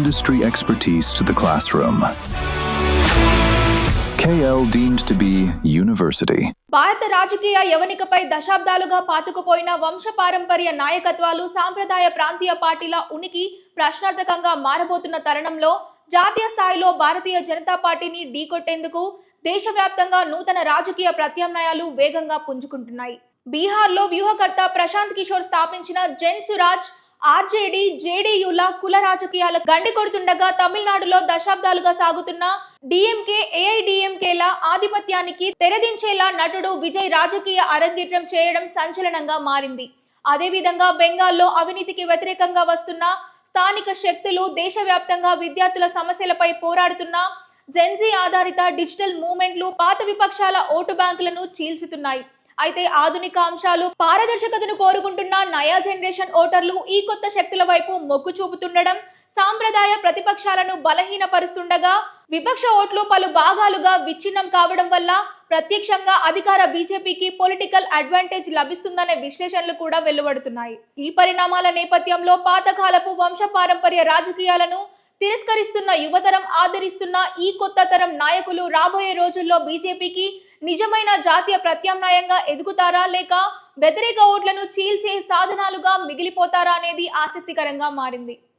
industry expertise to the classroom. KL deemed to be university. భారత రాజకీయ యవనికపై దశాబ్దాలుగా పాతుకుపోయిన వంశపారంపర్య నాయకత్వాలు సాంప్రదాయ ప్రాంతీయ పార్టీల ఉనికి ప్రశ్నార్థకంగా మారబోతున్న తరుణంలో జాతీయ స్థాయిలో భారతీయ జనతా పార్టీని ఢీకొట్టేందుకు దేశవ్యాప్తంగా నూతన రాజకీయ ప్రత్యామ్నాయాలు వేగంగా పుంజుకుంటున్నాయి. బీహార్లో వ్యూహకర్త ప్రశాంత్ కిషోర్ స్థాపించిన జన్ సురాజ్ ఆర్జేడీ జేడీయూల కుల రాజకీయాల గండి కొడుతుండగా తమిళనాడులో దశాబ్దాలుగా సాగుతున్న డిఎంకే ఏఐడిఎంకేల ఆధిపత్యానికి తెరదించేలా నటుడు విజయ్ రాజకీయ అరంగేట్రం చేయడం సంచలనంగా మారింది. అదేవిధంగా బెంగాల్లో అవినీతికి వ్యతిరేకంగా వస్తున్న స్థానిక శక్తులు దేశవ్యాప్తంగా విద్యార్థుల సమస్యలపై పోరాడుతున్న జెన్జీ ఆధారిత డిజిటల్ మూవ్మెంట్లు పాత విపక్షాల ఓటు బ్యాంకులను చీల్చుతున్నాయి. అయితే ఆధునిక అంశాలు పారదర్శకతను కోరుకుంటున్న నయా జనరేషన్ ఓటర్లు ఈ కొత్త శక్తుల వైపు మొగ్గు చూపుతుండడం సాంప్రదాయ ప్రతిపక్షాలను బలహీనపరుస్తుండగా విపక్ష ఓట్లు పలు భాగాలుగా విచ్ఛిన్నం కావడం వల్ల ప్రత్యక్షంగా అధికార బీజేపీకి పొలిటికల్ అడ్వాంటేజ్ లభిస్తుందనే విశ్లేషణలు కూడా వెలువడుతున్నాయి. ఈ పరిణామాల నేపథ్యంలో పాతకాలపు వంశపారంపర్య రాజకీయాలను తిరస్కరిస్తున్న యువతరం ఆదరిస్తున్న ఈ కొత్త తరం నాయకులు రాబోయే రోజుల్లో బీజేపీకి నిజమైన జాతీయ ప్రత్యామ్నాయంగా ఎదుగుతారా లేక వ్యతిరేక ఓట్లను చీల్చే సాధనాలుగా మిగిలిపోతారా అనేది ఆసక్తికరంగా మారింది.